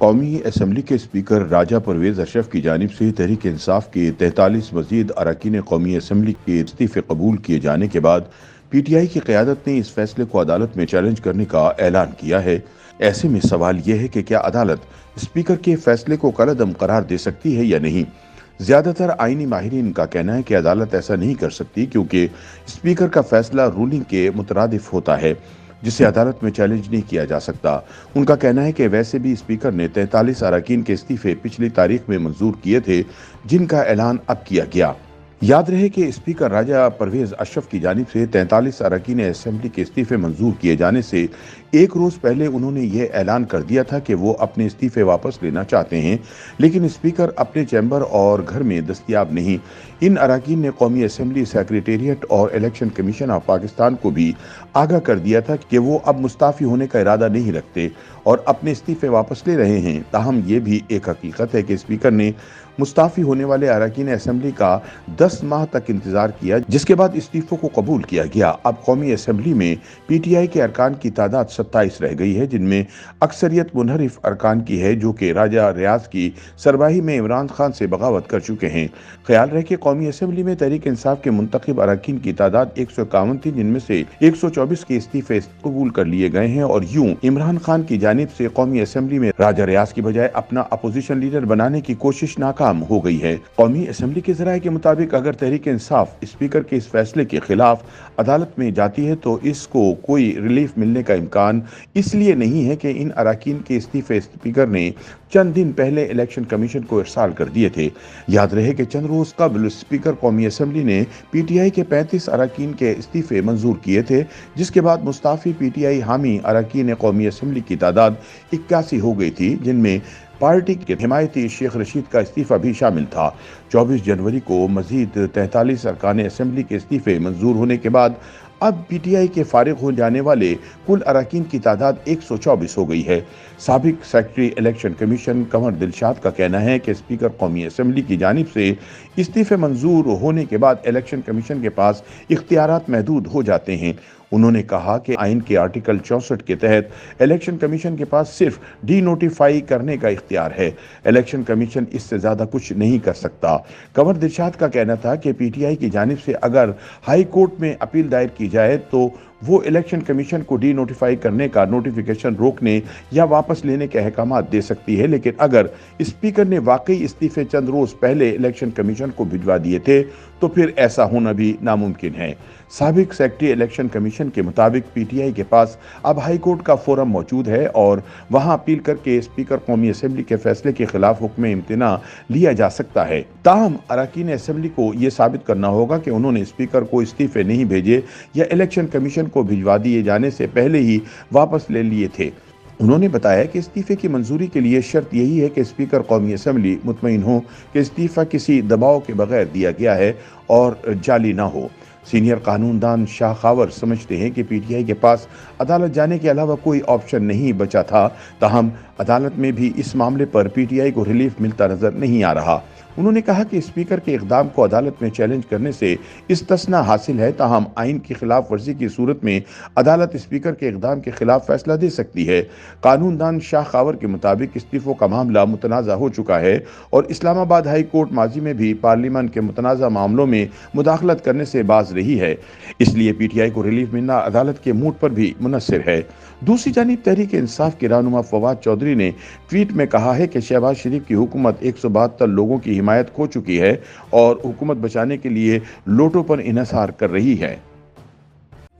قومی اسمبلی کے اسپیکر راجہ پرویز اشرف کی جانب سے تحریک انصاف کے 43 مزید اراکین قومی اسمبلی کے استعفے قبول کیے جانے کے بعد پی ٹی آئی کی قیادت نے اس فیصلے کو عدالت میں چیلنج کرنے کا اعلان کیا ہے۔ ایسے میں سوال یہ ہے کہ کیا عدالت اسپیکر کے فیصلے کو کالعدم قرار دے سکتی ہے یا نہیں؟ زیادہ تر آئینی ماہرین کا کہنا ہے کہ عدالت ایسا نہیں کر سکتی کیونکہ اسپیکر کا فیصلہ رولنگ کے مترادف ہوتا ہے، جسے عدالت میں چیلنج نہیں کیا جا سکتا۔ ان کا کہنا ہے کہ ویسے بھی اسپیکر نے 43 اراکین کے استعفے پچھلی تاریخ میں منظور کیے تھے، جن کا اعلان اب کیا گیا۔ یاد رہے کہ اسپیکر راجہ پرویز اشرف کی جانب سے 43 اراکین اسمبلی کے استعفے منظور کیے جانے سے ایک روز پہلے انہوں نے یہ اعلان کر دیا تھا کہ وہ اپنے استعفے واپس لینا چاہتے ہیں، لیکن اسپیکر اپنے چیمبر اور گھر میں دستیاب نہیں۔ ان اراکین نے قومی اسمبلی سیکریٹریٹ اور الیکشن کمیشن آف پاکستان کو بھی آگاہ کر دیا تھا کہ وہ اب مستعفی ہونے کا ارادہ نہیں رکھتے اور اپنے استعفے واپس لے رہے ہیں۔ تاہم یہ بھی ایک حقیقت ہے کہ اسپیکر نے مستعفی ہونے والے اراکین اسمبلی کا 10 ماہ تک انتظار کیا، جس کے بعد استعفوں کو قبول کیا گیا۔ اب قومی اسمبلی میں پی ٹی آئی کے ارکان کی تعداد 27 رہ گئی ہے، جن میں اکثریت منحرف ارکان کی ہے جو کہ راجہ ریاض کی سربراہی میں عمران خان سے بغاوت کر چکے ہیں۔ خیال رہے کہ قومی اسمبلی میں تحریک انصاف کے منتخب اراکین کی تعداد 151 تھی، جن میں سے 124 کے استعفے قبول کر لیے گئے ہیں، اور یوں عمران خان کی جانب سے قومی اسمبلی میں راجہ ریاض کی بجائے اپنا اپوزیشن لیڈر بنانے کی کوشش ناکام ہو گئی ہے۔ قومی اسمبلی کے ذرائع کے مطابق اگر تحریک انصاف اسپیکر کے اس فیصلے کے خلاف عدالت میں جاتی ہے تو اس کو کوئی ریلیف ملنے کا امکان اس لیے نہیں ہے کہ ان اراکین کے استعفے اسپیکر نے چند دن پہلے الیکشن کمیشن کو ارسال کر دیے تھے۔ یاد رہے کہ چند روز قبل اسپیکر قومی اسمبلی نے پی ٹی آئی کے 35 اراکین کے استعفے منظور کیے تھے، جس کے بعد مستعفی پی ٹی آئی حامی اراکین قومی اسمبلی کی تعداد 81 ہو گئی تھی، جن میں پارٹی کے حمایتی شیخ رشید کا استعفیٰ بھی شامل تھا۔ 24 جنوری کو مزید 43 ارکان اسمبلی کے استعفے منظور ہونے کے بعد اب پی ٹی آئی کے فارغ ہو جانے والے کل اراکین کی تعداد 124 ہو گئی ہے۔ سابق secretary election commission Qamar Dilshad کا کہنا ہے کہ اسپیکر قومی اسمبلی کی جانب سے استعفے منظور ہونے کے بعد الیکشن کمیشن کے پاس اختیارات محدود ہو جاتے ہیں۔ انہوں نے کہا کہ آئین کے آرٹیکل 64 کے تحت الیکشن کمیشن کے پاس صرف ڈی نوٹیفائی کرنے کا اختیار ہے، الیکشن کمیشن اس سے زیادہ کچھ نہیں کر سکتا۔ قمر دلشاد کا کہنا تھا کہ پی ٹی آئی کی جانب سے اگر ہائی کورٹ میں اپیل دائر کی جائے تو وہ الیکشن کمیشن کو ڈی نوٹیفائی کرنے کا نوٹیفیکیشن روکنے یا واپس لینے کے احکامات دے سکتی ہے، لیکن اگر اسپیکر نے واقعی استعفے چند روز پہلے الیکشن کمیشن کو بھجوا دیے تھے تو پھر ایسا ہونا بھی ناممکن ہے۔ سابق سیکرٹری الیکشن کمیشن کے مطابق پی ٹی آئی کے پاس اب ہائی کورٹ کا فورم موجود ہے اور وہاں اپیل کر کے اسپیکر قومی اسمبلی کے فیصلے کے خلاف حکم امتناع لیا جا سکتا ہے۔ تاہم اراکین اسمبلی کو یہ ثابت کرنا ہوگا کہ انہوں نے اسپیکر کو استعفے نہیں بھیجے یا الیکشن کمیشن کو بھجوا دیے جانے سے پہلے ہی واپس لے لیے تھے۔ انہوں نے بتایا کہ استعفے کی منظوری کے لیے شرط یہی ہے کہ اسپیکر قومی اسمبلی مطمئن ہو کہ استعفیٰ کسی دباؤ کے بغیر دیا گیا ہے اور جعلی نہ ہو۔ سینئر قانون دان شاہ خاور سمجھتے ہیں کہ پی ٹی آئی کے پاس عدالت جانے کے علاوہ کوئی آپشن نہیں بچا تھا، تاہم عدالت میں بھی اس معاملے پر پی ٹی آئی کو ریلیف ملتا نظر نہیں آ رہا۔ انہوں نے کہا کہ اسپیکر کے اقدام کو عدالت میں چیلنج کرنے سے استثناء حاصل ہے، تاہم آئین کی خلاف ورزی کی صورت میں عدالت اسپیکر کے اقدام کے خلاف فیصلہ دے سکتی ہے۔ قانون دان شاہ خاور کے مطابق استعفوں کا معاملہ متنازع ہو چکا ہے اور اسلام آباد ہائی کورٹ ماضی میں بھی پارلیمان کے متنازع معاملوں میں مداخلت کرنے سے باز رہی ہے، اس لیے پی ٹی آئی کو ریلیف ملنا عدالت کے موڈ پر بھی منحصر ہے۔ دوسری جانب تحریک انصاف کے رہنما فواد چودھری نے ٹویٹ میں کہا ہے کہ شہباز شریف کی حکومت 172 لوگوں کی حمایت کھو چکی ہے اور حکومت بچانے کے لیے لوٹوں پر انحصار کر رہی ہے۔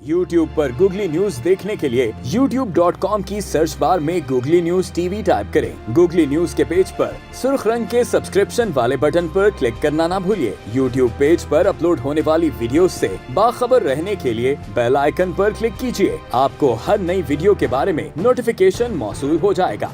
YouTube پر گوگلی نیوز دیکھنے کے لیے youtube.com کی سرچ بار میں googly news T V type کریں۔ گوگلی نیوز کے پیج پر سرخ رنگ کے سبسکرپشن والے بٹن پر کلک کرنا نہ بھولیے۔ YouTube پیج پر اپلوڈ ہونے والی ویڈیوز سے باخبر رہنے کے لیے بیل آئیکن پر کلک کیجیے۔ آپ کو ہر نئی ویڈیو کے بارے میں نوٹیفیکیشن موصول ہو جائے گا۔